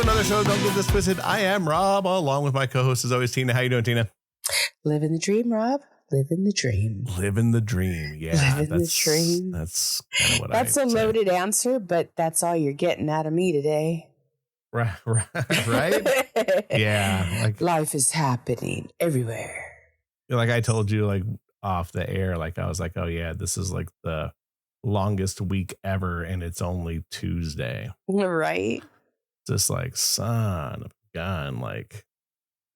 to another show. Don't get this twisted. I am Rob, along with my co-host as always, Tina. How you doing, Tina? Living the dream, Rob. Living the dream. Living the dream. Yeah, Living the dream. That's kind of what that's a loaded answer, but that's all you're getting out of me today. Right? Yeah. Like, life is happening everywhere. Like I told you, like off the air, like I was like, oh yeah, this is like the longest week ever, and it's only Tuesday. Right? Just like, son of a gun, like,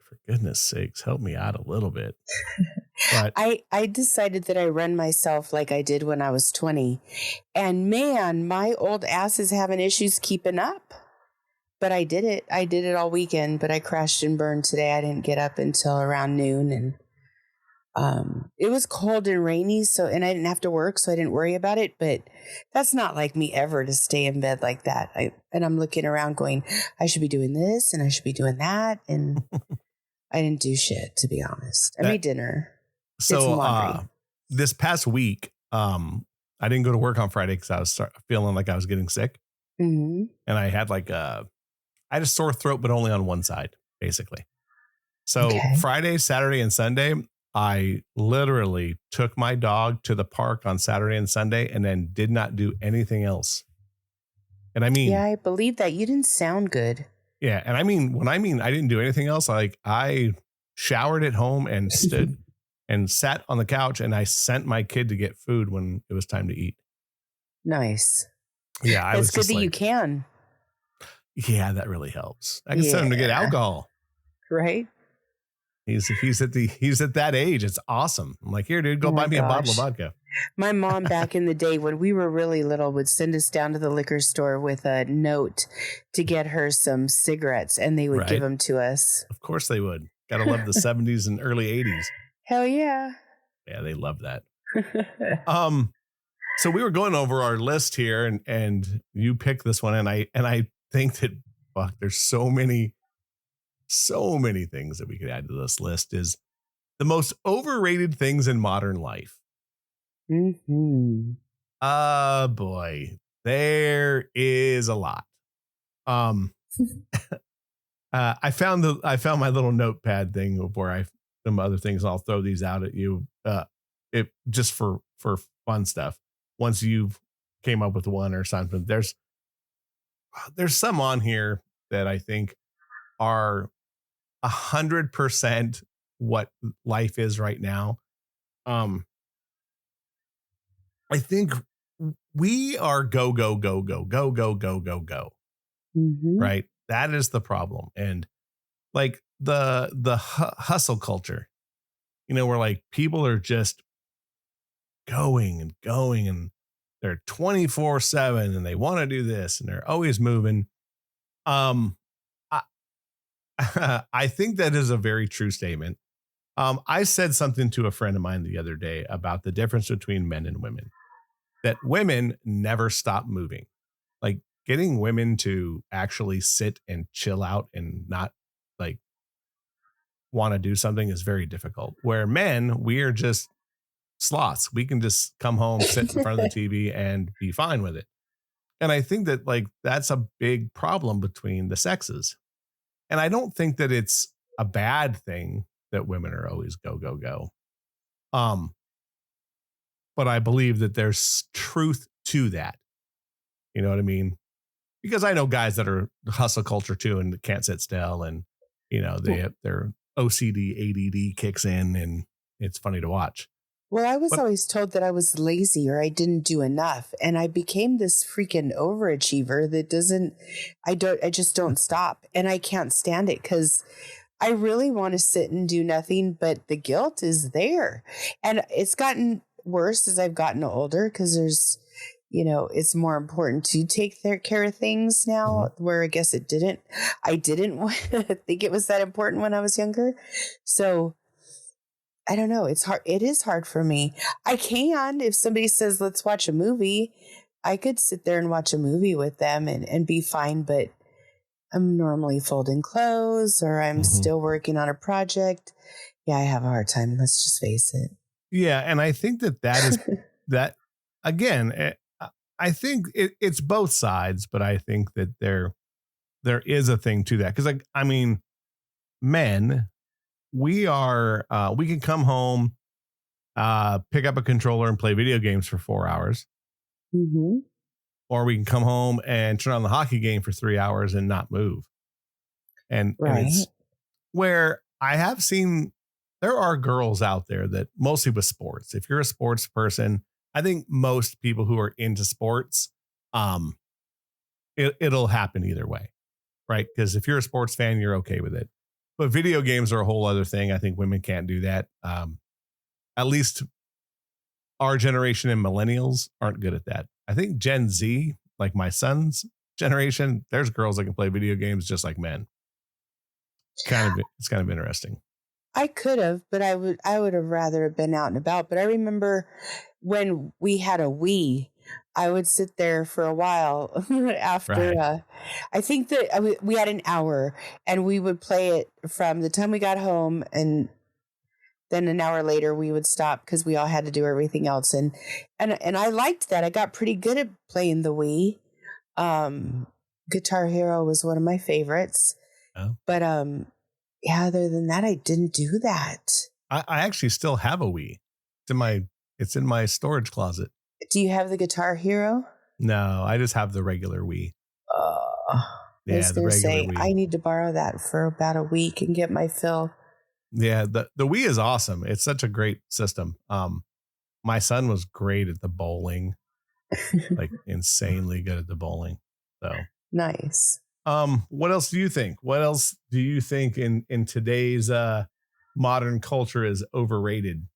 for goodness sakes, help me out a little bit. But I decided that I run myself like I did when I was 20. And man, my old ass is having issues keeping up. But I did it. I did it all weekend, but I crashed and burned today. I didn't get up until around noon, and it was cold and rainy, and I didn't have to work, so I didn't worry about it. But that's not like me ever to stay in bed like that. And I'm looking around going, I should be doing this and I should be doing that. And I didn't do shit, to be honest. I made dinner. So this past week, I didn't go to work on Friday because I was feeling like I was getting sick. Mm-hmm. And I had I had a sore throat, but only on one side, basically. So Friday, Saturday, and Sunday, I literally took my dog to the park on Saturday and Sunday and then did not do anything else. And I mean, yeah, I believe that. You didn't sound good. Yeah. And I mean, I didn't do anything else, like I showered at home and stood and sat on the couch, and I sent my kid to get food when it was time to eat. Nice. Yeah. It's good that you can. Yeah, that really helps. I can send him to get alcohol. Right. He's at that age. It's awesome. I'm like, here, dude, go buy me a bottle of vodka. My mom back in the day when we were really little would send us down to the liquor store with a note to get her some cigarettes, and they would give them to us. Of course they would. Gotta love the 70s and early 80s. Hell yeah. Yeah, they love that. So we were going over our list here, and you picked this one, and I think that there's so many things that we could add to this list. Is the most overrated things in modern life. Mm-hmm. Boy, there is a lot. I found my little notepad thing where some other things. I'll throw these out at you. It just for fun stuff. Once you've came up with one or something, there's some on here that I think are 100% what life is right now. I think we are go. Mm-hmm. Right. That is the problem. And like the hustle culture, where like people are just going and they're 24/7 and they want to do this and they're always moving. I think that is a very true statement. I said something to a friend of mine the other day about the difference between men and women, that women never stop moving. Like getting women to actually sit and chill out and not like want to do something is very difficult. Where men, we are just sloths. We can just come home, sit in front of the TV and be fine with it. And I think that like that's a big problem between the sexes. And I don't think that it's a bad thing that women are always go. But I believe that there's truth to that. You know what I mean? Because I know guys that are hustle culture too and can't sit still, and their OCD, ADD kicks in, and it's funny to watch. Well, I was always told that I was lazy or I didn't do enough, and I became this freaking overachiever that I just don't stop, and I can't stand it because I really want to sit and do nothing, but the guilt is there, and it's gotten worse as I've gotten older because there's, it's more important to take care of things now, where I guess I didn't think it was that important when I was younger. So I don't know. It's hard. It is hard for me. I can, if somebody says, let's watch a movie, I could sit there and watch a movie with them and be fine. But I'm normally folding clothes or I'm still working on a project. Yeah, I have a hard time. Let's just face it. Yeah. And I think that is that again, I think it's both sides, but I think that there is a thing to that. Because, like, I mean, men, we can come home, pick up a controller and play video games for 4 hours, Mm-hmm. or we can come home and turn on the hockey game for 3 hours and not move. And Right. it's where I have seen there are girls out there that mostly with sports. If you're a sports person, I think most people who are into sports, um, it'll happen either way, right? Because if you're a sports fan, you're okay with it. But video games are a whole other thing. I think women can't do that. At least our generation and millennials aren't good at that. I think Gen Z, like my son's generation, there's girls that can play video games just like men. It's kind of interesting. I could have, but I would have rather have been out and about. But I remember when we had a Wii, I would sit there for a while after. Right. I think that we had an hour, and we would play it from the time we got home, and then an hour later we would stop because we all had to do everything else. And I liked that. I got pretty good at playing the Wii. Guitar Hero was one of my favorites. Oh. But yeah, other than that, I didn't do that. I actually still have a Wii. It's in my storage closet. Do you have the Guitar Hero? No, I just have the regular Wii. I was the going to say, regular Wii. I need to borrow that for about a week and get my fill. Yeah, the Wii is awesome. It's such a great system. My son was great at the bowling, like insanely good at the bowling. So Nice. what else do you think? What else do you think in today's modern culture is overrated?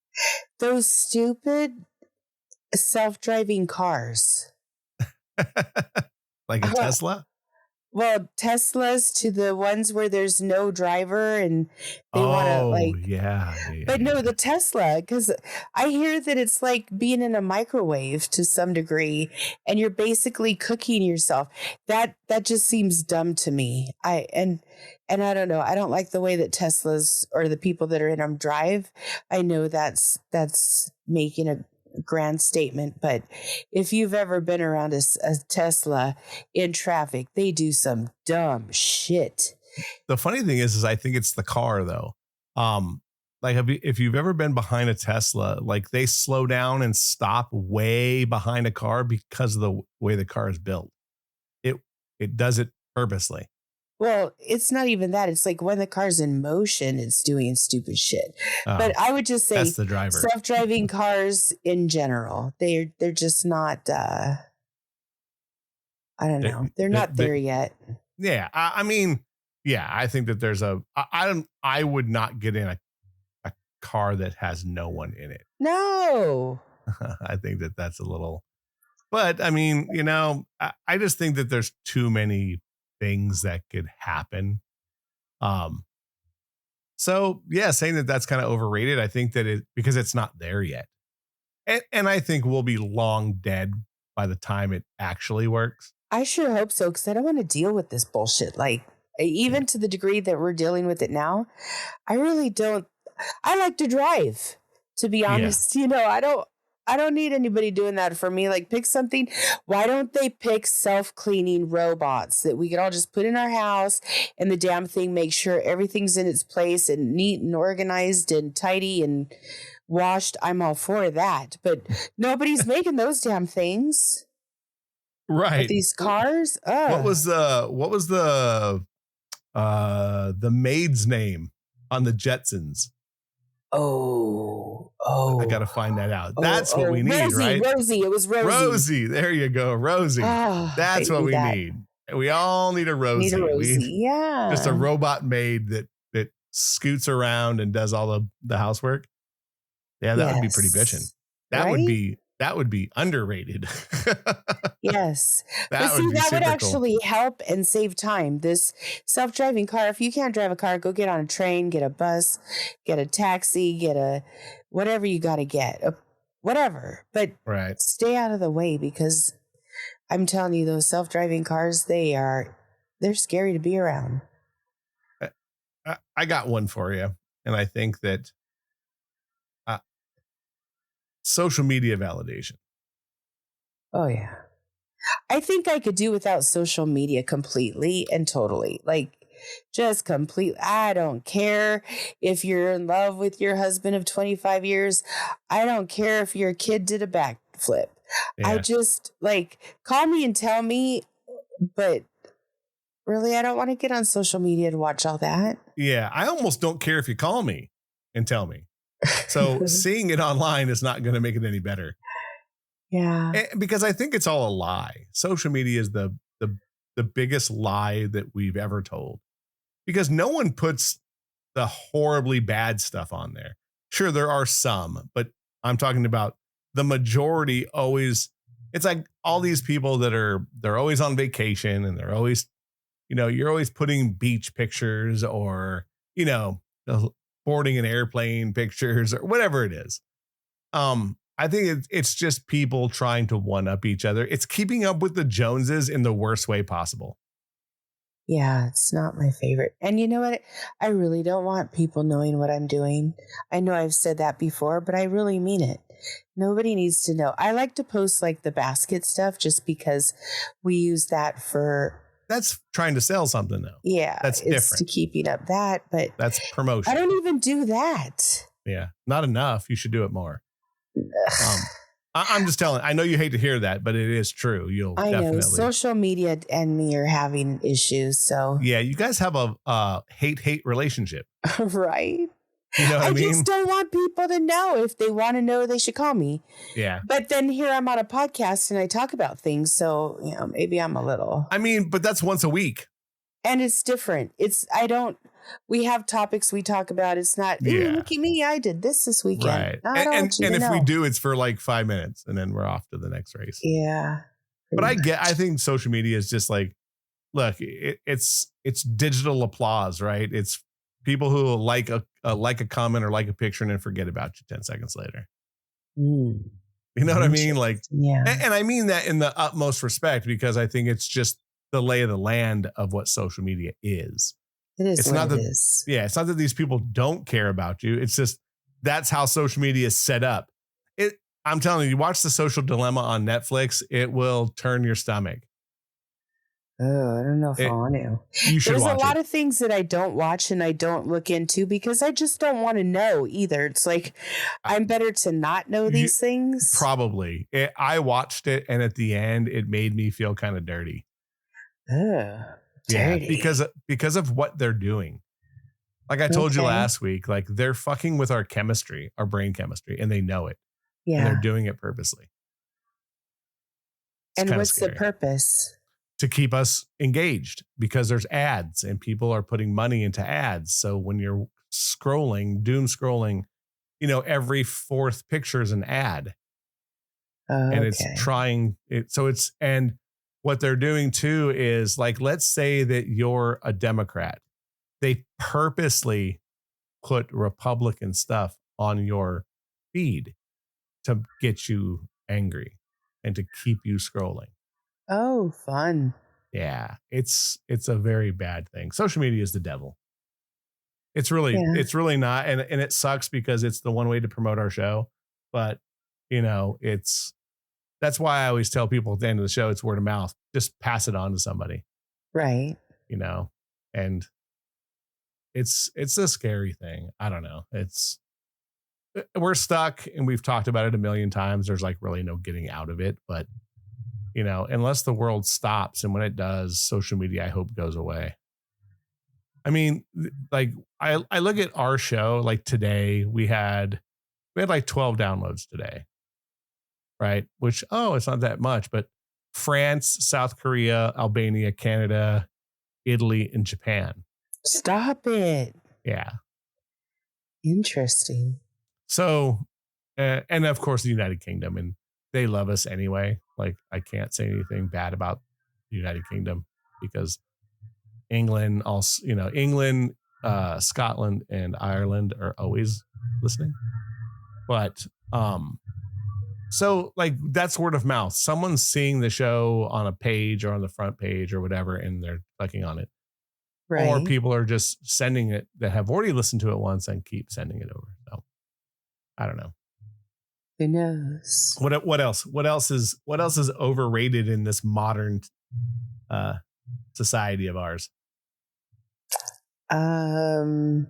Those stupid self-driving cars. Like a Tesla? Well, Teslas to the ones where there's no driver and they want to like. Yeah. But no, the Tesla, because I hear that it's like being in a microwave to some degree, and you're basically cooking yourself. That just seems dumb to me. And I don't know. I don't like the way that Teslas or the people that are in them drive. I know that's making a grand statement, but if you've ever been around a Tesla in traffic, they do some dumb shit. The funny thing is I think it's the car though. Like if you've ever been behind a Tesla, like they slow down and stop way behind a car because of the way the car is built. It does it purposely. Well, it's not even that. It's like when the car's in motion, it's doing stupid shit. But I would just say that's the driver. Self-driving cars in general, they're just not. I don't know. They're not there yet. Yeah, I mean, yeah, I think that there's I would not get in a car that has no one in it. No. I think that's a little. But I mean, I just think that there's too many things that could happen. So yeah, saying that that's kind of overrated. I think that because it's not there yet. And I think we'll be long dead by the time it actually works. I sure hope so, because I don't want to deal with this bullshit. Like, even to the degree that we're dealing with it now, I really don't. I like to drive, to be honest. Yeah. I don't need anybody doing that for me. Like, pick something. Why don't they pick self-cleaning robots that we could all just put in our house, and the damn thing make sure everything's in its place and neat and organized and tidy and washed? I'm all for that. But nobody's making those damn things. Right. But these cars. What was the maid's name on the Jetsons? Oh, I gotta find that out. That's what we need, right? Rosie, it was Rosie. Rosie, there you go, Rosie. That's what we need. We all need a Rosie. Yeah, just a robot maid that scoots around and does all the housework. Yeah, that would be pretty bitching. That would be underrated. Yes. That would actually help and save time. This self-driving car, if you can't drive a car, go get on a train, get a bus, get a taxi, get a whatever you got to get, whatever. But stay out of the way, because I'm telling you, those self-driving cars, they're scary to be around. I got one for you. And I think that social media validation. Oh, yeah. I think I could do without social media completely and totally. Like, just completely. I don't care if you're in love with your husband of 25 years. I don't care if your kid did a backflip. I Yeah. just like call me and tell me, but really, I don't want to get on social media to watch all that. Yeah. I almost don't care if you call me and tell me. So seeing it online is not going to make it any better. Yeah. Because I think it's all a lie. Social media is the biggest lie that we've ever told. Because no one puts the horribly bad stuff on there. Sure, there are some, but I'm talking about the majority always. It's like all these people they're always on vacation and they're always, you're always putting beach pictures or, boarding an airplane pictures or whatever it is. I think it's just people trying to one up each other. It's keeping up with the Joneses in the worst way possible. Yeah, it's not my favorite. And you know what? I really don't want people knowing what I'm doing. I know I've said that before, but I really mean it. Nobody needs to know. I like to post like the basket stuff just because we use that for. That's trying to sell something though. Yeah, that's it's different. To keeping up that, but that's promotion. I don't even do that. Yeah, not enough. You should do it more. I'm just telling. I know you hate to hear that, but it is true. I know social media and me are having issues. So yeah, you guys have a hate relationship, right? You know what I mean? Just don't want people to know. If they want to know, they should call me. Yeah. But then here I'm on a podcast and I talk about things. So, maybe I'm a little. I mean, but that's once a week. And it's different. We have topics we talk about. It's not, look at me. I did this weekend. Right. And if we do, it's for like 5 minutes and then we're off to the next race. Yeah. But I think social media is just like, look, it's digital applause, right? It's people who like a comment or like a picture and then forget about you 10 seconds later. Mm. You know what I mean? Like, yeah. And I mean that in the utmost respect, because I think it's just the lay of the land of what social media is. It is. It's not that. Yeah, it's not that these people don't care about you. It's just that's how social media is set up. I'm telling you, watch The Social Dilemma on Netflix. It will turn your stomach. Oh, I don't know if I want to. You should. There's a lot of things that I don't watch and I don't look into because I just don't want to know either. It's like I'm better to not know these things. Probably. I watched it, and at the end, it made me feel kind of dirty. Dirty. Yeah, because of what they're doing. Like I told you last week, like they're fucking with our chemistry, our brain chemistry, and they know it. Yeah. And they're doing it purposely. And what's the purpose? To keep us engaged, because there's ads and people are putting money into ads. So when you're doom scrolling, every fourth picture is an ad. And it's trying it. So and what they're doing too is like, let's say that you're a Democrat. They purposely put Republican stuff on your feed to get you angry and to keep you scrolling. Oh, fun. Yeah, it's a very bad thing. Social media is the devil. It's really not. And it sucks because it's the one way to promote our show. But, that's why I always tell people at the end of the show, it's word of mouth. Just pass it on to somebody. Right. And it's a scary thing. I don't know. We're stuck and we've talked about it a million times. There's like really no getting out of it. But, unless the world stops, and when it does, social media, I hope, goes away. I mean, like I look at our show, like today we had like 12 downloads today. Right. Which, it's not that much, but France, South Korea, Albania, Canada, Italy, and Japan. Stop it. Yeah. Interesting. So, and of course, the United Kingdom, and they love us anyway. Like, I can't say anything bad about the United Kingdom because England, also, England, Scotland, and Ireland are always listening. But, so like that's word of mouth. Someone's seeing the show on a page or on the front page or whatever, and they're clicking on it. Right. Or people are just sending it that have already listened to it once and keep sending it over. So I don't know. Who knows? What else? What else is overrated in this modern uh society of ours? Um,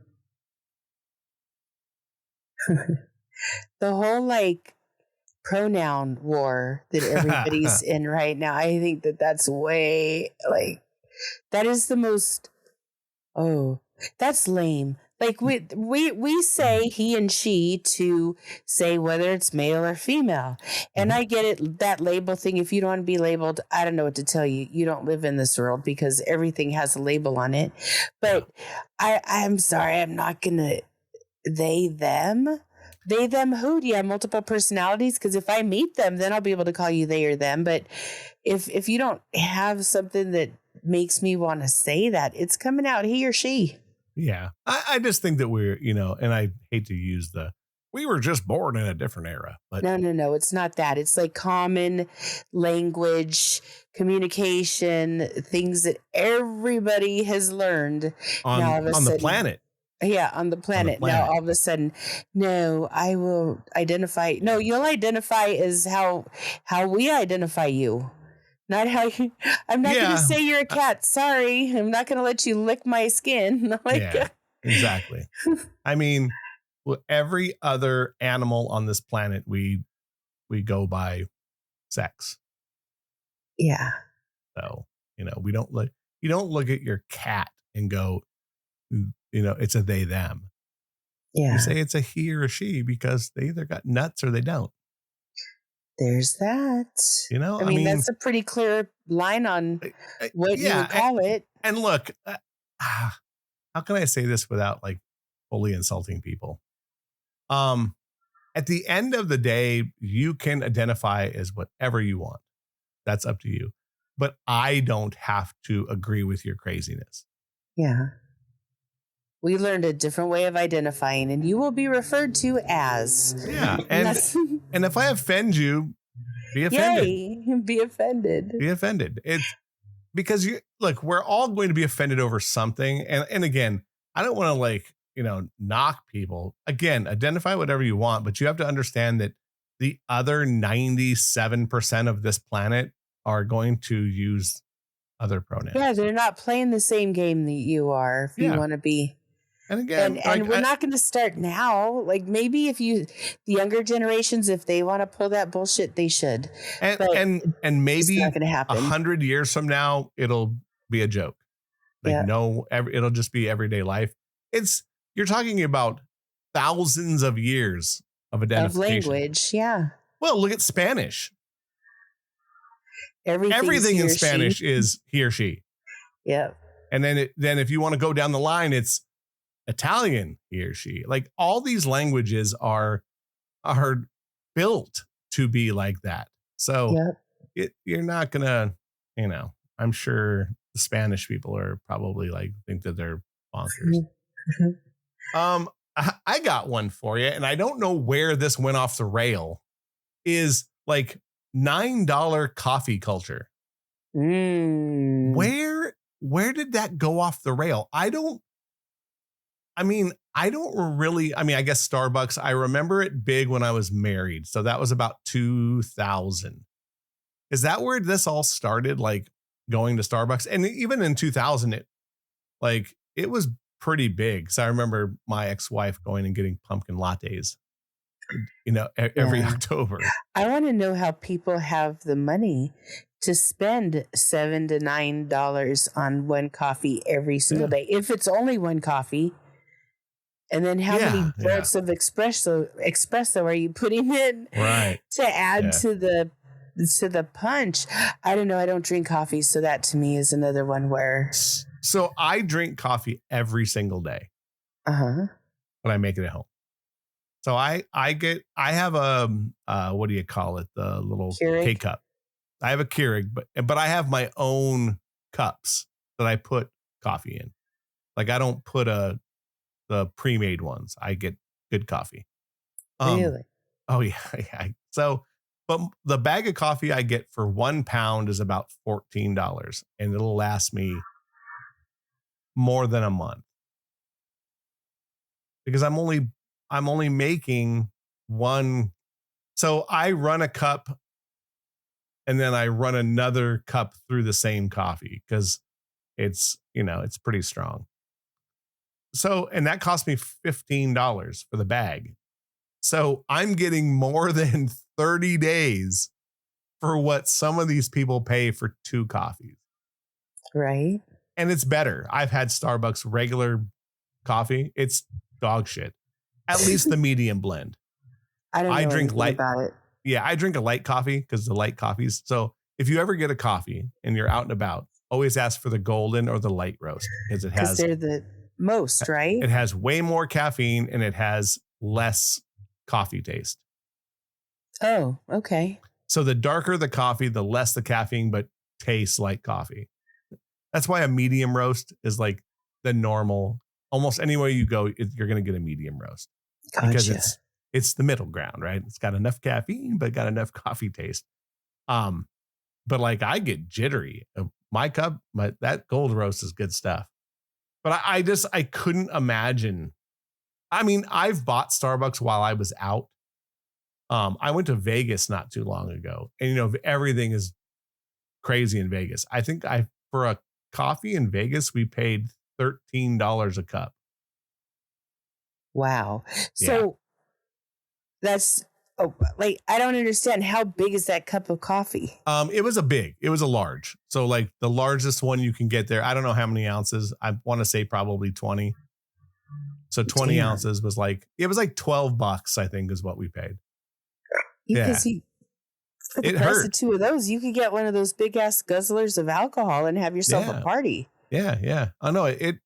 the whole like pronoun war that everybody's in right now. I think that that's way like that is the most. Oh, that's lame. Like we say he and she to say whether it's male or female. And Mhm. I get it, that label thing. If you don't want to be labeled, I don't know what to tell you. You don't live in this world because everything has a label on it. Yeah. But I'm sorry, I'm not gonna they them. They them who? Do you have multiple personalities? Because if I meet them, then I'll be able to call you they or them. But if you don't have something that makes me want to say that, it's coming out he or she. Yeah. I just think that we're, and I hate to use we were just born in a different era, but No. It's not that. It's like common language, communication, things that everybody has learned. Now all of a on the sudden, planet, yeah, on the on the planet. Now planet. all of a sudden, no, I will identify. No, you'll identify as how we identify you. Not how you. I'm not going to Yeah. say you're a cat. Sorry, I'm not going to let you lick my skin. Like, Yeah, exactly. I mean, every other animal on this planet, we go by sex. yeah, So, you don't look at your cat and go, it's a they, them. You yeah. say it's a he or a she because they either got nuts or they don't. There's that. I I mean, mean, that's a pretty clear line on what you would yeah. call it. And look, how can I say this without like fully insulting people? Um, at the end of the day, you can identify as whatever you want. That's up to you. But I don't have to agree with your craziness. Yeah. We learned a different way of identifying, and you will be referred to as. Yeah. And And that's and if I offend you, be offended. yay, be offended. Be offended. It's because we're all going to be offended over something. And again, I don't want to knock people. Again, identify whatever you want, but you have to understand that the other 97% of this planet are going to use other Yeah, pronouns. they're not playing the same game that you are if you Yeah. want to be. And And again, and we're not going to start now. Like maybe if the younger generations, if they want to pull that bullshit, they should. and But and and it's not maybe going to happen. 100 years from now, it'll be a joke. Like Yeah. no, it'll just be everyday life. You're talking about thousands of years of Of identification. language. Yeah. Well, look at Spanish. Everything's Everything he in or she. Spanish is he or she. Yeah. And then if you want to go down the line, it's Italian, he or she. Like all these languages are built to be like that. So you're not gonna, I'm sure the Spanish people are probably like think that they're bonkers. I got one for you, and I don't know where this went off the rail. Is like $9 coffee culture. Where did that go off the rail? I don't really, I guess Starbucks, I remember it big when I was married. So that was about 2000. Is that where this all started? Like going to Starbucks? And even in 2000, it was pretty big. So I remember my ex-wife going and getting pumpkin lattes, every October. I want to know how people have the money to spend $7 to $9 on one coffee every single day. If it's only one coffee, and then how many bolts of espresso are you putting in to add to the punch? I don't know. I don't drink coffee, so that to me is another one where. So I drink coffee every single day. When I make it at home. So I have a what do you call it? The little Keurig? K-cup. I have a Keurig, but I have my own cups that I put coffee in. Like I don't put the pre-made ones. I get good coffee. Really? Oh yeah. So, but the bag of coffee I get for £1 is about $14, and it'll last me more than a month because I'm only making one So I run a cup and then I run another cup through the same coffee because it's pretty strong. So, and that cost me $15 for the bag. So I'm getting more than 30 days for what some of these people pay for two coffees. Right. And it's better. I've had Starbucks regular coffee. It's dog shit. At least the medium blend. I don't I know drink anything light. about it. Yeah, I drink a light coffee because the light coffees. So if you ever get a coffee and you're out and about, always ask for the golden or the light roast because Because they're the most, right? it has way more caffeine and it has less coffee taste. Oh, okay. So the darker the coffee, the less the caffeine, but tastes like coffee. That's why a medium roast is like the normal. Almost anywhere you go, you're going to get a medium roast because Gotcha. it's the middle ground, right? It's got enough caffeine, but got enough coffee taste. But like I get jittery. My cup, that gold roast is good stuff. But I couldn't imagine. I mean, I've bought Starbucks while I was out. I went to Vegas not too long ago, and everything is crazy in Vegas. I think for a coffee in Vegas, we paid $13 a cup. Wow. Yeah. So that's like I don't understand. How big is that cup of coffee? It was a large. So like the largest one you can get there. I don't know how many ounces. I want to say probably 20. So 20 Damn. ounces was like $12, I think, is what we paid. Because for the It price hurt. of two of those, you could get one of those big ass guzzlers of alcohol and have yourself a party. Yeah, yeah. I know it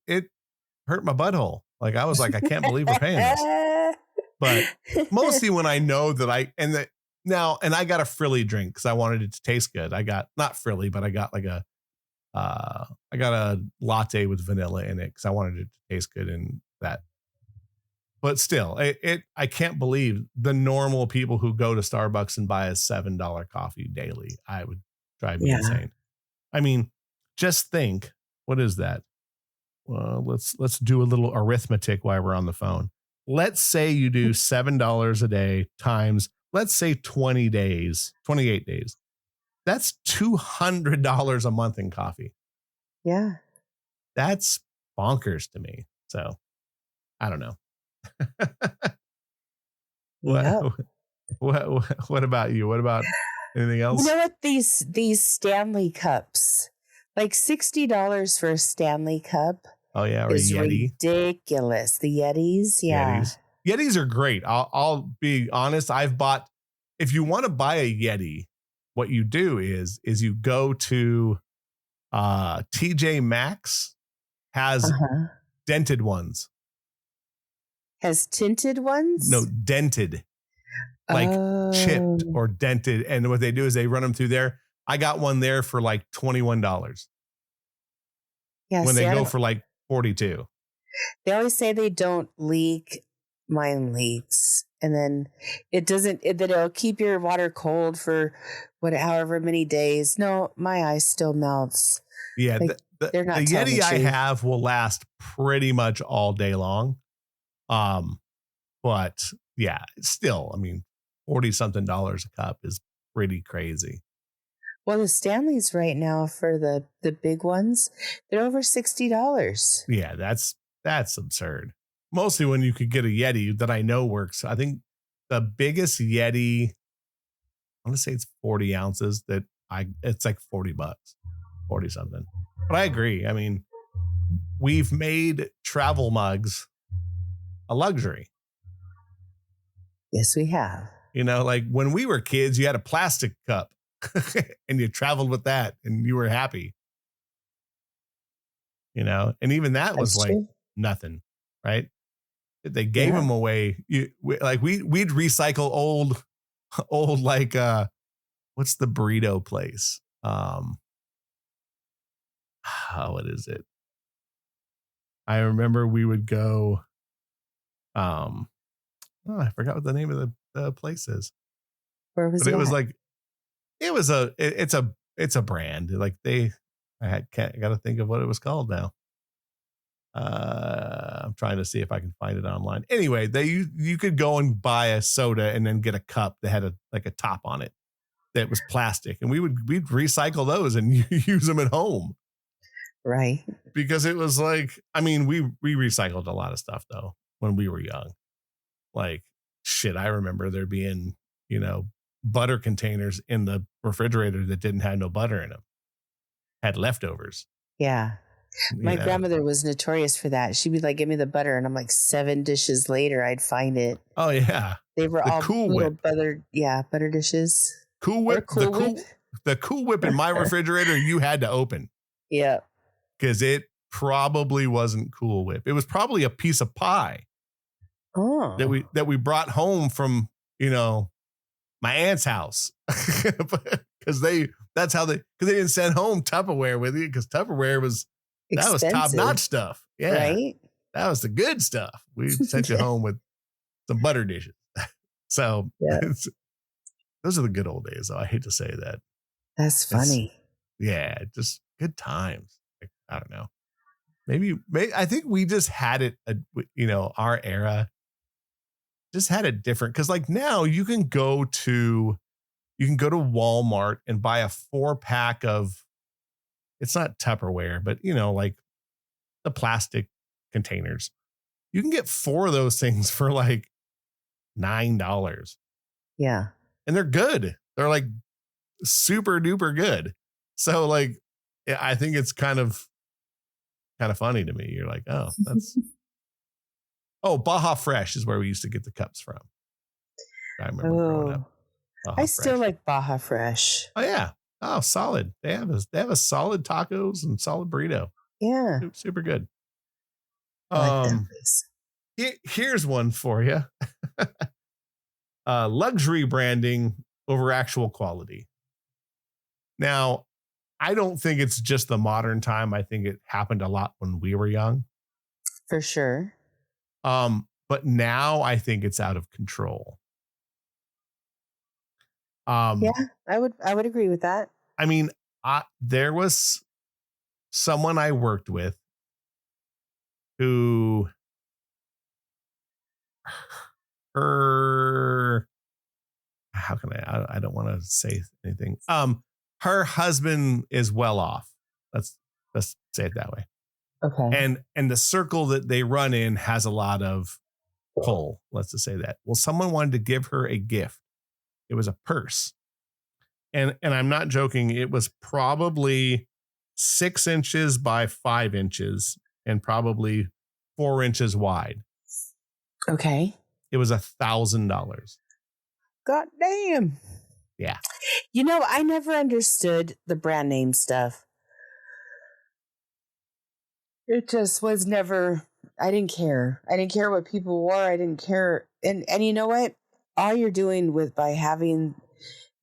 hurt my butthole. Like I was like, I can't believe we're paying this. But mostly when I know that and I got a frilly drink because I wanted it to taste good. I got not frilly, but I got like I got a latte with vanilla in it because I wanted it to taste good and that. But still, I can't believe the normal people who go to Starbucks and buy a $7 coffee daily. I would drive me insane. I mean, just think, what is that? Well, let's do a little arithmetic while we're on the phone. Let's say you do $7 a day times, let's say 28 days. That's $200 a month in coffee. Yeah. That's bonkers to me. So I don't know. What about you? What about anything else? You know what? These Stanley cups, like $60 for a Stanley cup. Oh yeah, or is a Yeti. Ridiculous. The Yetis, yeah. Yetis are great. I'll be honest. If you want to buy a Yeti, what you do is you go to TJ Maxx has dented ones. Has tinted ones? No, dented. Like chipped or dented. And what they do is they run them through there. I got one there for like $21. Yeah, when they go for like 42. They always say they don't leak. Mine leaks. And then that it'll keep your water cold for however many days. No, my ice still melts. Yeah, like, they're not the Yeti I have will last pretty much all day long. But yeah, still, I mean, 40 something dollars a cup is pretty crazy. Well, the Stanleys right now for the big ones, they're over $60. Yeah, that's absurd. Mostly when you could get a Yeti that I know works. I think the biggest Yeti, I want to say it's 40 ounces it's like $40, 40 something. But I agree. I mean, we've made travel mugs a luxury. Yes, we have. Like when we were kids, you had a plastic cup and you traveled with that and you were happy. And even that was like nothing, right? They gave them away. We'd recycle old like what's the burrito place? What is it? I remember we would go. I forgot what the name of the place is. Where was it? But it was like, it's a brand. Like I got to think of what it was called now. I'm trying to see if I can find it online. Anyway, you could go and buy a soda and then get a cup that had a top on it that was plastic, and we'd recycle those and use them at home. Right. Because it was like, I mean, we recycled a lot of stuff though when we were young. Like shit, I remember there being, butter containers in the refrigerator that didn't have no butter in them, had leftovers. Yeah. My grandmother was notorious for that. She'd be like, give me the butter. And I'm like 7 dishes later, I'd find it. Oh yeah. They were all Cool little Whip. butter dishes. Cool Whip. The Cool Whip in my refrigerator, you had to open. Yeah. Because it probably wasn't Cool Whip. It was probably a piece of pie. Oh. That we brought home from, my aunt's house. Because they didn't send home Tupperware with you, because Tupperware was top-notch stuff. Yeah. Right? That was the good stuff. We sent you home with some butter dishes. So those are the good old days, though. I hate to say that. That's funny. Just good times. Like, I don't know. Maybe I think we just had it, our era just had it different. Because like now you can go to Walmart and buy a 4-pack of, it's not Tupperware, but like the plastic containers. You can get 4 of those things for like $9. Yeah. And they're good. They're like super duper good. So like, I think it's kind of funny to me. You're like, oh, that's Baja Fresh is where we used to get the cups from. I remember growing up. I still like Baja Fresh. Oh yeah. Oh, solid. They have a solid tacos and solid burrito. Yeah. Super good. I like that place. Here's one for you. Luxury branding over actual quality. Now, I don't think it's just the modern time. I think it happened a lot when we were young. For sure. But now I think it's out of control. Yeah, I would agree with that. I mean, there was someone I worked with who how can I don't want to say anything. Her husband is well off. Let's say it that way. Okay. And the circle that they run in has a lot of pull. Let's just say that. Well, someone wanted to give her a gift. It was a purse. And I'm not joking. It was probably 6 inches by 5 inches and probably 4 inches wide. Okay. It was $1,000. God damn. Yeah. I never understood the brand name stuff. It just was never, I didn't care. I didn't care what people wore. I didn't care. And you know what? All you're doing by having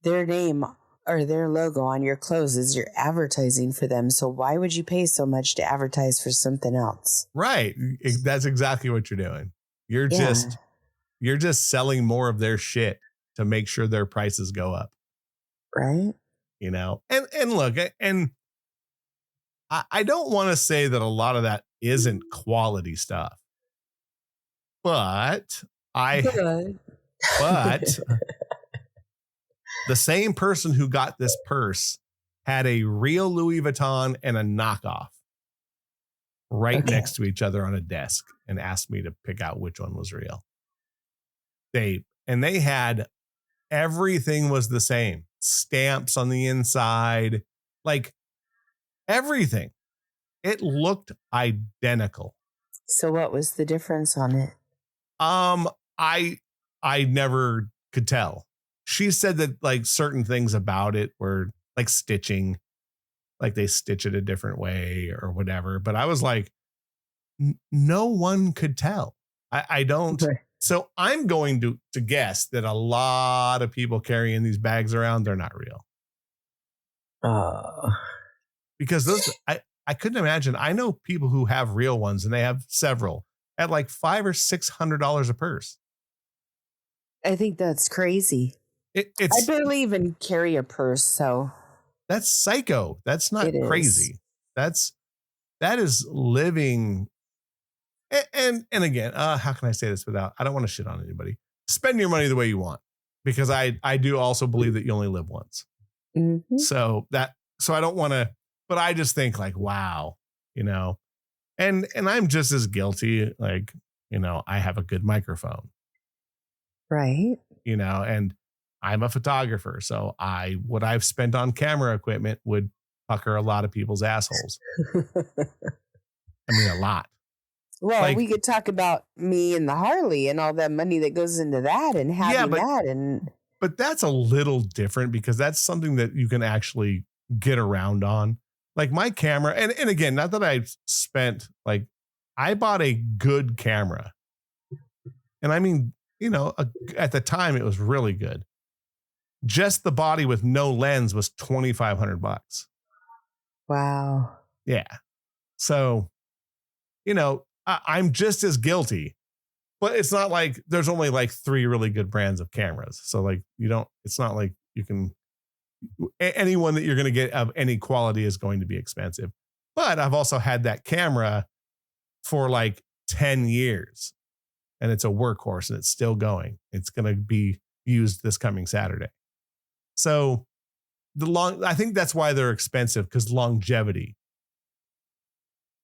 their name or their logo on your clothes is you're advertising for them. So why would you pay so much to advertise for something else? Right. That's exactly what you're doing. You're just selling more of their shit to make sure their prices go up. Right. And look, and I don't want to say that a lot of that isn't quality stuff, but the same person who got this purse had a real Louis Vuitton and a knockoff right next to each other on a desk and asked me to pick out which one was real. They had everything was the same. Stamps on the inside, like everything. It looked identical. So what was the difference on it? I never could tell. She said that like certain things about it were like stitching, like they stitch it a different way or whatever. But I was like, no one could tell. I don't. Okay. So I'm going to guess that a lot of people carrying these bags around, they're not real. Because those, I couldn't imagine. I know people who have real ones and they have several at like $500 or $600 a purse. I think that's crazy. I barely even carry a purse, so that's psycho. That's not crazy. That is living And again, how can I say this without, I don't want to shit on anybody. Spend your money the way you want, because I do also believe that you only live once. Mm-hmm. So I don't want to, but I just think like, wow, and I'm just as guilty. Like, I have a good microphone, Right. and I'm a photographer. So what I've spent on camera equipment would pucker a lot of people's assholes. I mean, a lot. Well, Like, we could talk about me and the Harley and all that money that goes into that and having that. And but that's a little different because that's something that you can actually get around on. Like my camera, and again, not that I've spent, like, I bought a good camera. And I mean, at the time it was really good. Just the body with no lens was $2,500. wow. Yeah. So, I'm just as guilty, but it's not like there's only like 3 really good brands of cameras. So like, it's not like you can, anyone that you're going to get of any quality is going to be expensive. But I've also had that camera for like 10 years and it's a workhorse and it's still going. It's going to be used this coming Saturday. So I think that's why they're expensive, because longevity.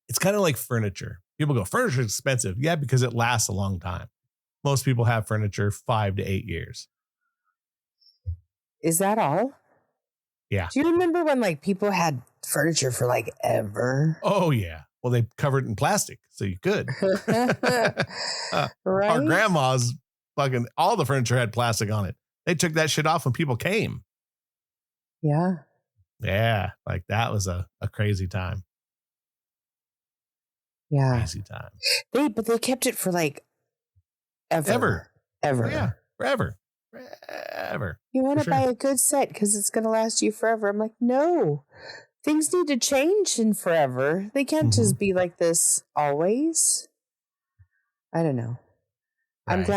It's kind of like furniture. People go, furniture is expensive. Yeah, because it lasts a long time. Most people have furniture 5 to 8 years. Is that all? Yeah. Do you remember when like people had furniture for like ever? Oh, yeah. Well, they covered it in plastic, so you could. Right? Our grandma's fucking, all the furniture had plastic on it. They took that shit off when people came. Yeah. Yeah. Like that was a crazy time. Yeah. Crazy time. But they kept it for like ever. Oh, yeah. Forever. You want to buy a good set because it's going to last you forever. I'm like, no, things need to change in forever. They can't just be like this always. I don't know. Right.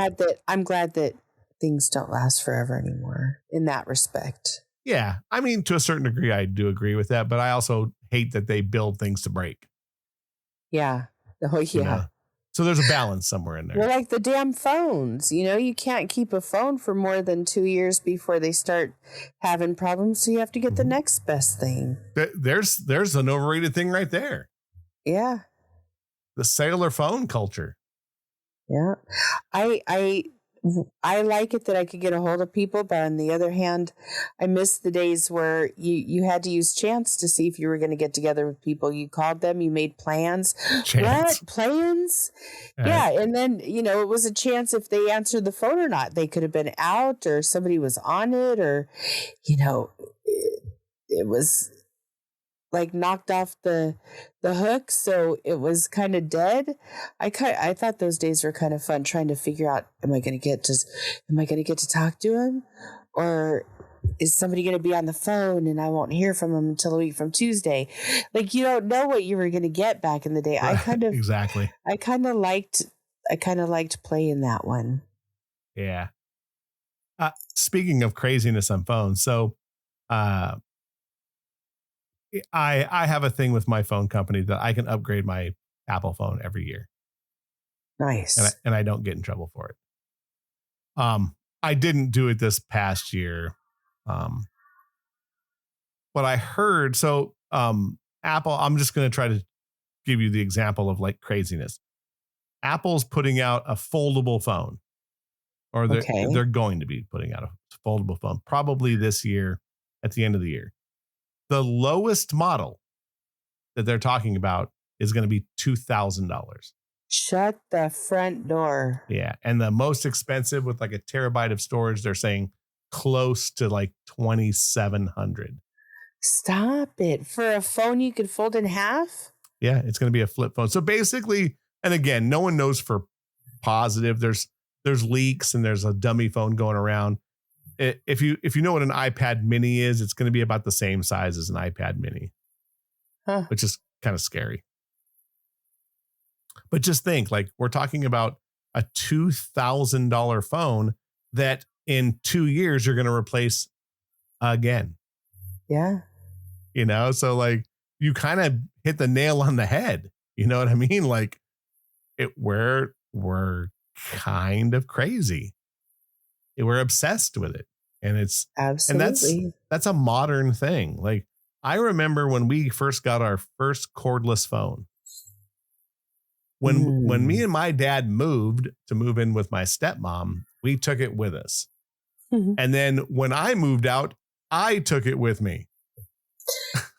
I'm glad that things don't last forever anymore in that respect. Yeah. I mean, to a certain degree, I do agree with that, but I also hate that they build things to break. Yeah. Oh, yeah. So there's a balance somewhere in there. Well, like the damn phones, you can't keep a phone for more than 2 years before they start having problems. So you have to get the next best thing. There's an overrated thing right there. Yeah. The cellular phone culture. Yeah. I like it that I could get a hold of people, but on the other hand, I miss the days where you had to use chance to see if you were going to get together with people. You called them, you made plans. Chance. What? Plans? Yeah. And then, it was a chance if they answered the phone or not. They could have been out or somebody was on it or, it was like knocked off the hook, so it was kind of dead. I thought those days were kind of fun, trying to figure out, am I going to get to talk to him, or is somebody going to be on the phone and I won't hear from him until a week from Tuesday? Like, you don't know what you were going to get back in the day. Right, exactly. I kind of liked playing that one. Yeah. Speaking of craziness on phones, so I have a thing with my phone company that I can upgrade my Apple phone every year. Nice. And I don't get in trouble for it. I didn't do it this past year. But I heard, so Apple, I'm just going to try to give you the example of like craziness. Apple's putting out a foldable phone, or they're going to be putting out a foldable phone probably this year at the end of the year. The lowest model that they're talking about is going to be $2,000. Shut the front door. Yeah. And the most expensive with like a terabyte of storage, they're saying close to like 2,700. Stop it. For a phone you could fold in half? Yeah, it's going to be a flip phone. So basically, and again, no one knows for positive. There's leaks and there's a dummy phone going around. If you know what an iPad mini is, it's going to be about the same size as an iPad mini, which is kind of scary. But just think, like, we're talking about a $2,000 phone that in 2 years you're going to replace again. Yeah. So like you kind of hit the nail on the head. You know what I mean? Like we're kind of crazy. We're obsessed with it. And Absolutely. that's a modern thing. Like, I remember when we first got our first cordless phone. When me and my dad moved in with my stepmom, we took it with us. And then when I moved out, I took it with me.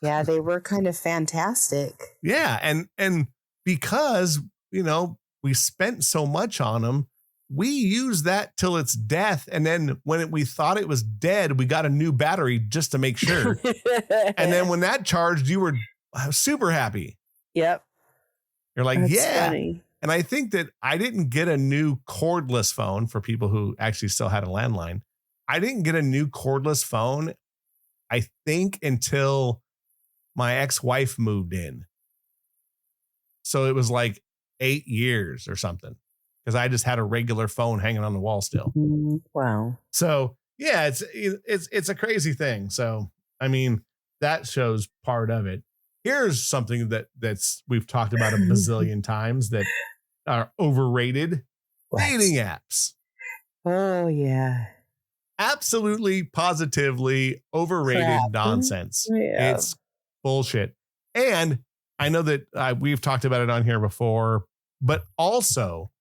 Yeah, they were kind of fantastic. Yeah. And because, we spent so much on them, we used that till its death. And then when we thought it was dead, we got a new battery just to make sure. And then when that charged, you were super happy. Yep. You're like, That's yeah. funny. And I think that I didn't get a new cordless phone for people who actually still had a landline. I didn't get a new cordless phone, I think, until my ex-wife moved in. So it was like 8 years or something, because I just had a regular phone hanging on the wall still. Wow. So yeah, it's a crazy thing. So, I mean, that shows part of it. Here's something that's we've talked about a bazillion times that are overrated. What? Dating apps. Oh, yeah. Absolutely, positively overrated Crap. nonsense. Yeah. It's bullshit. And I know that we've talked about it on here before, but also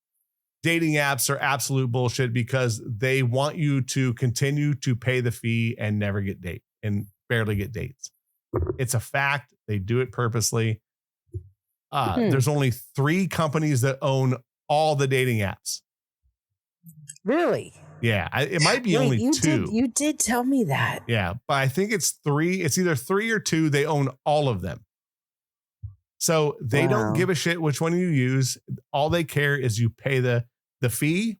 dating apps are absolute bullshit because they want you to continue to pay the fee and never get date and barely get dates. It's a fact. They do it purposely. There's only 3 companies that own all the dating apps. Really? Yeah, it might be only 2. You did tell me that. Yeah, but I think it's 3. It's either 3 or 2. They own all of them. So they don't give a shit which one you use. All they care is you pay the fee,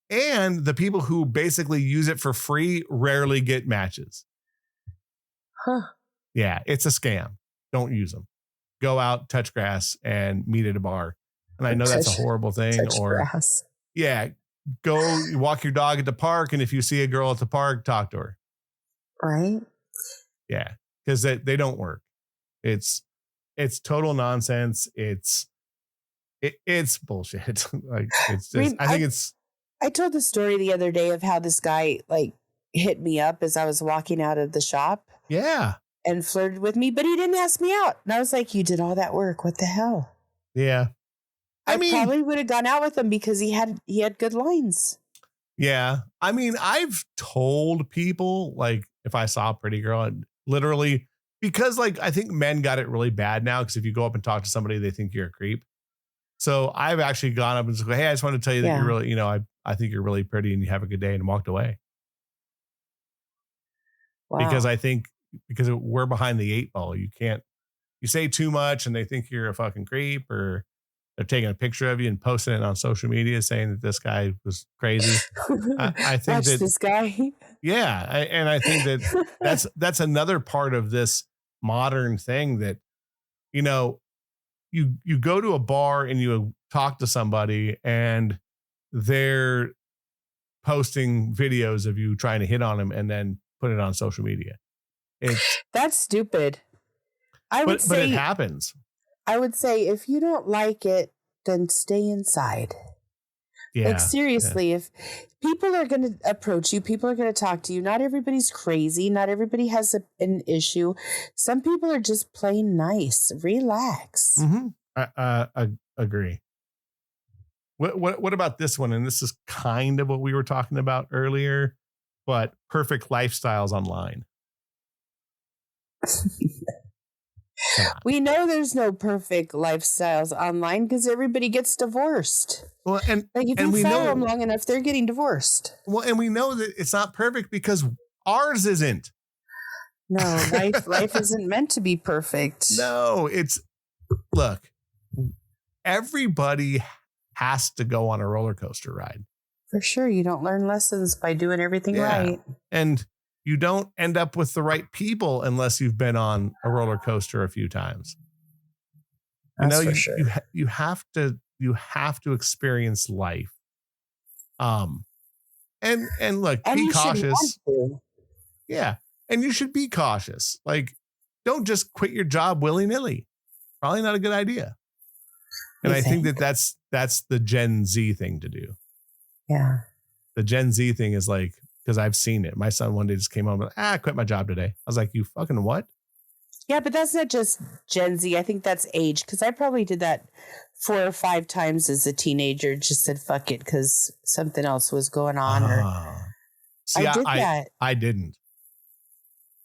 and the people who basically use it for free rarely get matches. Huh. Yeah, it's a scam. Don't use them. Go out, touch grass, and meet at a bar. And I know that's a horrible thing. Touch grass. Yeah, go walk your dog at the park, and if you see a girl at the park, talk to her. Right? Yeah, because they don't work. It's total nonsense. It's bullshit. Like, it's just, I told the story the other day of how this guy hit me up as I was walking out of the shop. Yeah. And flirted with me, but he didn't ask me out. And I was like, you did all that work. What the hell? Yeah. I mean, probably would have gone out with him because he had good lines. Yeah. I mean, I've told people, like, if I saw a pretty girl, and literally, because I think men got it really bad now, because if you go up and talk to somebody, they think you're a creep. So I've actually gone up and said, hey, I just wanted to tell you that you're really, I think you're really pretty and you have a good day, and walked away. Wow. Because we're behind the 8 ball. You say too much and they think you're a fucking creep, or they're taking a picture of you and posting it on social media saying that this guy was crazy. I think that this guy. Yeah. And I think that that's another part of this modern thing that, you go to a bar and you talk to somebody and they're posting videos of you trying to hit on them and then put it on social media. That's stupid. But it happens. I would say if you don't like it, then stay inside. Yeah, seriously, if people are going to approach you, people are going to talk to you. Not everybody's crazy. Not everybody has an issue. Some people are just plain nice. Relax. Mm-hmm. I agree. What about this one? And this is kind of what we were talking about earlier, but perfect lifestyles online. We know there's no perfect lifestyles online because everybody gets divorced. Well, and if you follow them long enough, they're getting divorced. Well, and we know that it's not perfect because ours isn't. No, life isn't meant to be perfect. No, look, everybody has to go on a roller coaster ride. For sure. You don't learn lessons by doing everything right. And you don't end up with the right people unless you've been on a roller coaster a few times. That's for sure. You have to experience life. And look, be cautious. Yeah. And you should be cautious. Don't just quit your job willy-nilly. Probably not a good idea. And I think that's that's the Gen Z thing to do. Yeah. The Gen Z thing is like, because I've seen it. My son one day just came home and I quit my job today. I was like, you fucking what? Yeah, but that's not just Gen Z. I think that's age, because I probably did that 4 or 5 times as a teenager. Just said fuck it because something else was going on, or See, I did that. I didn't.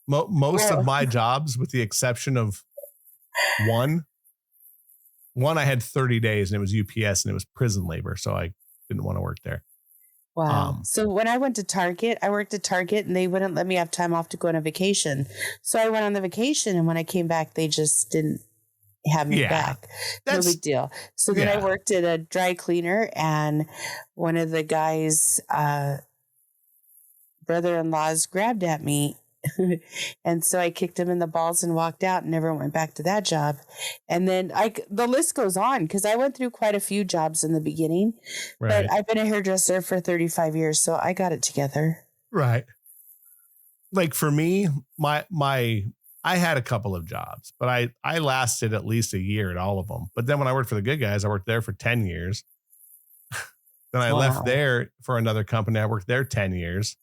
Most of Well, my jobs, with the exception of one, I had 30 days and it was UPS and it was prison labor, so I didn't want to work there. wow. So when I went to Target, I worked at Target and they wouldn't let me have time off to go on a vacation. So I went on the vacation, and when I came back, they just didn't have me back. No big deal. So then I worked at a dry cleaner, and one of the guys' brother-in-laws grabbed at me. And so I kicked him in the balls and walked out and never went back to that job. And then the list goes on, because I went through quite a few jobs in the beginning, but I've been a hairdresser for 35 years, so I got it together. Right. Like for me, I had a couple of jobs, but I lasted at least a year at all of them. But then when I worked for the good guys, I worked there for 10 years. Then I left there for another company. I worked there 10 years.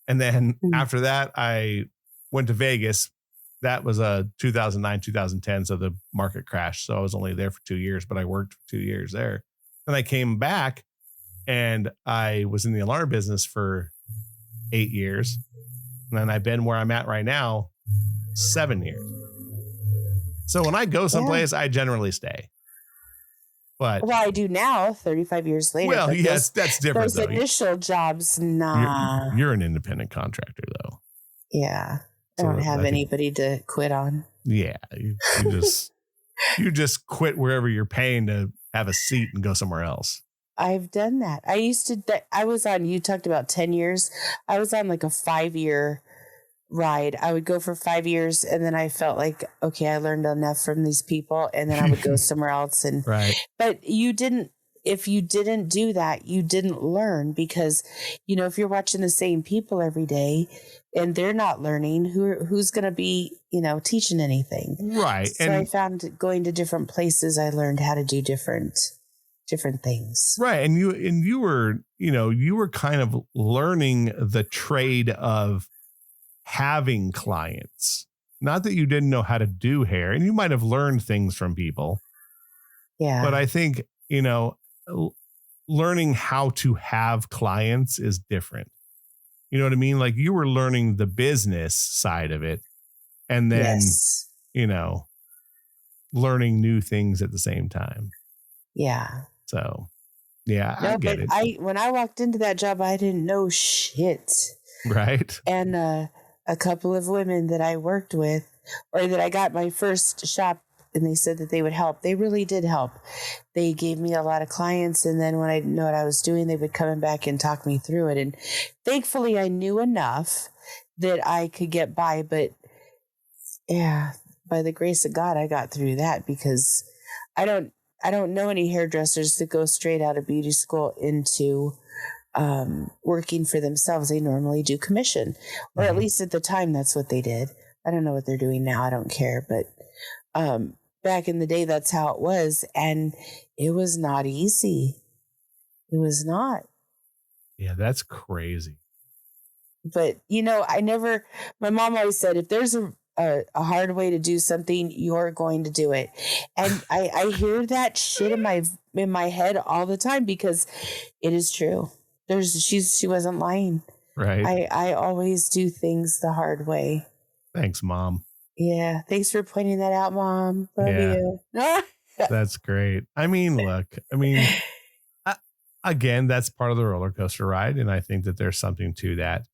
And then after that, I went to Vegas. That was 2009, 2010. So the market crashed. So I was only there for 2 years, but I worked for 2 years there. Then I came back and I was in the alarm business for 8 years. And then I've been where I'm at right now 7 years. So when I go someplace, I generally stay. But well, I do now, 35 years later. Well, yes, that's different. Those initial jobs, nah. You're an independent contractor, though. Yeah, I don't have anybody to quit on. Yeah, you just quit wherever you're paying to have a seat and go somewhere else. I've done that. I was on. You talked about 10 years. I was on like a 5-year ride. I would go for 5 years, and then I felt like, okay, I learned enough from these people, and then I would go somewhere else. And but if you didn't do that, you didn't learn, because if you're watching the same people every day and they're not learning, who's going to be teaching anything? Right. So I found going to different places, I learned how to do different things. Right. And you were kind of learning the trade of having clients. Not that you didn't know how to do hair, and you might have learned things from people. Yeah. But I think, learning how to have clients is different. You know what I mean? Like you were learning the business side of it, and then, learning new things at the same time. Yeah. So, yeah, no, I get it. When I walked into that job, I didn't know shit. Right. And, a couple of women that I worked with, or that I got my first shop, and they said that they would help. They really did help. They gave me a lot of clients, and then when I didn't know what I was doing, they would come back and talk me through it. And thankfully, I knew enough that I could get by. But yeah, by the grace of God, I got through that, because I don't know any hairdressers that go straight out of beauty school into working for themselves. They normally do commission, or at least at the time, that's what they did. I don't know what they're doing now. I don't care. But back in the day, that's how it was. And it was not easy. It was not. Yeah, that's crazy. But, my mom always said, if there's a hard way to do something, you're going to do it. And I hear that shit in my head all the time, because it is true. She wasn't lying. Right. I always do things the hard way. Thanks, Mom. Yeah. Thanks for pointing that out, Mom. Love you. That's great. I mean, look, again, that's part of the roller coaster ride. And I think that there's something to that.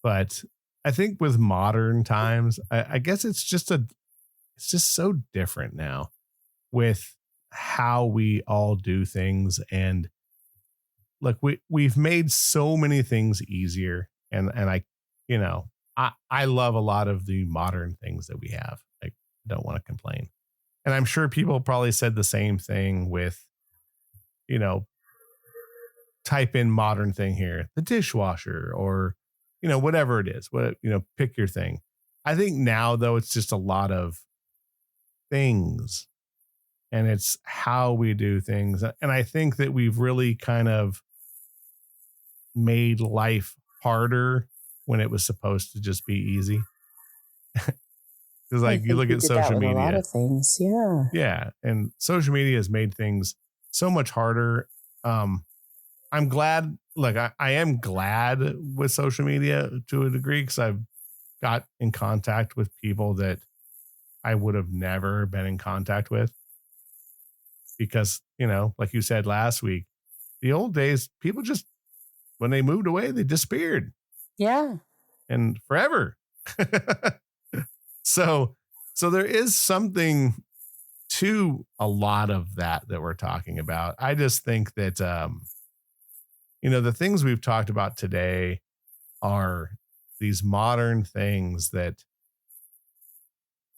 But I think with modern times, I guess it's just so different now with how we all do things. And look, we've made so many things easier, and I love a lot of the modern things that we have. I don't want to complain. And I'm sure people probably said the same thing with, type in modern thing here, the dishwasher, or, whatever it is, pick your thing. I think now, though, it's just a lot of things and it's how we do things. And I think that we've really kind of made life harder when it was supposed to just be easy. Because I like you think look we at did that social with a lot media, of things. Yeah. yeah, and social media has made things so much harder. I'm glad, like I am glad with social media to a degree because I've got in contact with people that I would have never been in contact with because, like you said last week, the old days, people just, when they moved away, they disappeared Yeah. and forever. so, so there is something to a lot of that we're talking about. I just think that, the things we've talked about today are these modern things that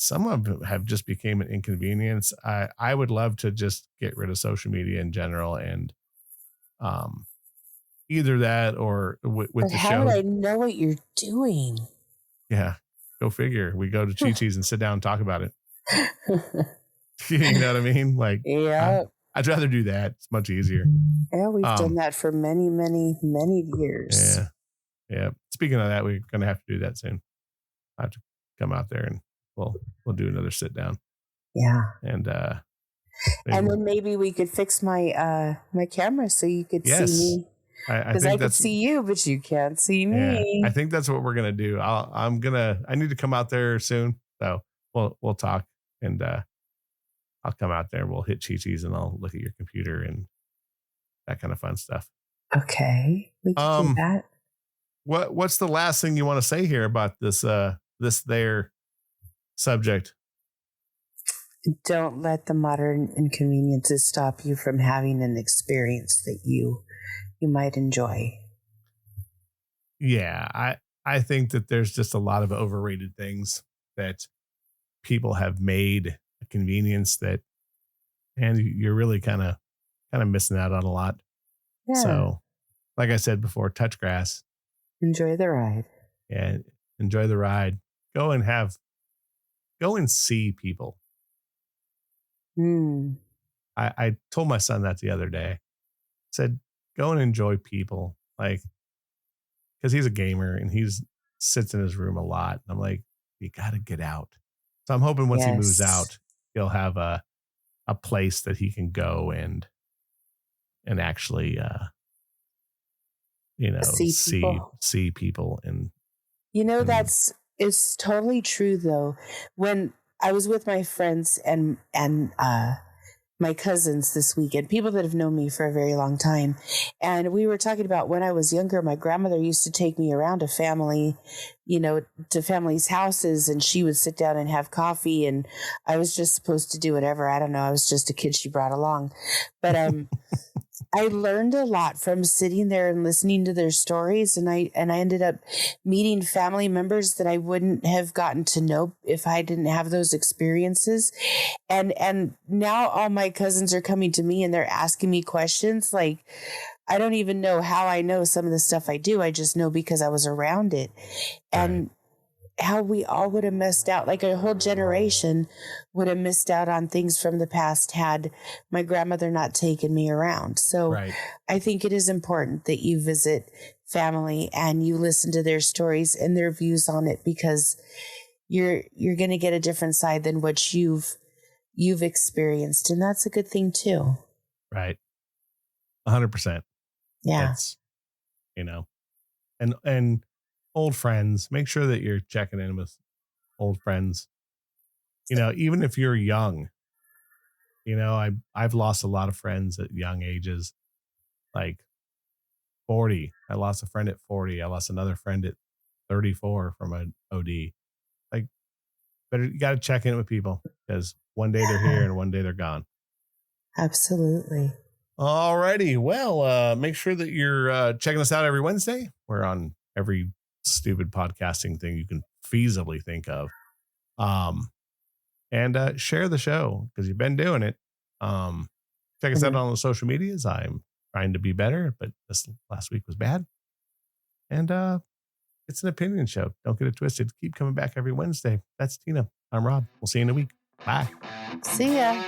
some of them have just became an inconvenience. I would love to just get rid of social media in general and um, either that or with But the how would show. I know what you're doing? Yeah, go figure. We go to Chi Chi's and sit down and talk about it. You know what I mean? Like, Yeah. I'd rather do that. It's much easier. Yeah, we've done Um, that for many, many, many years. yeah, yeah. Speaking of that, we're gonna have to do that soon. I have to come out there and we'll do another sit down Yeah. and maybe And then maybe we could fix my camera so you could see yes. me. I Because I think could that's see you, but you can't see yeah. I me. think that's what we're gonna do. I need to come out there soon. So we'll talk and I'll come out there and we'll hit Chi Chi's and I'll look at your computer and that kind of fun stuff. Okay. We could do Um, that. what's the last thing you want to say here about this there subject? Don't let the modern inconveniences stop you from having an experience that you might enjoy. Yeah, I think that there's just a lot of overrated things that people have made a convenience that, and you're really kind of missing out on a lot. Yeah. So, like I said before, touch grass Enjoy the ride. and enjoy the ride. Go and see people. Mm. I told my son that the other day. I said, go and enjoy people. Like, because he's a gamer and he's sits in his room a lot. And I'm like, you got to get out. So I'm hoping once he moves Yes. out, he'll have a place that he can go and actually See people. see people and and That's it's totally true though. When I was with my friends and my cousins this weekend, people that have known me for a very long time. And we were talking about when I was younger, my grandmother used to take me around to to families' houses, and she would sit down and have coffee. And I was just supposed to do whatever. I don't know. I was just a kid she brought along. But I learned a lot from sitting there and listening to their stories, and I ended up meeting family members that I wouldn't have gotten to know if I didn't have those experiences. And now all my cousins are coming to me and they're asking me questions like I don't even know how I know some of the stuff I do. I just know because I was around it. right, And how we all would have missed out, like a whole generation would have missed out on things from the past had my grandmother not taken me around. So right. I think it is important that you visit family and you listen to their stories and their views on it, because you're going to get a different side than what you've experienced, and that's a good thing too. Right. 100%. Yeah. That's, and old friends, make sure that you're checking in with old friends. Even if you're young, I've lost a lot of friends at young ages, like 40. I lost a friend at 40. I lost another friend at 34 from an OD. Like, you got to check in with people because one day they're here and one day they're gone. Absolutely. Alrighty. Well, make sure that you're checking us out every Wednesday. We're on every stupid podcasting thing you can feasibly think of. And share the show because you've been doing it. Check us out on the social medias. I'm trying to be better, but this last week was bad. And it's an opinion show. Don't get it twisted. Keep coming back every Wednesday. That's Tina. I'm Rob. We'll see you in a week. Bye. See ya.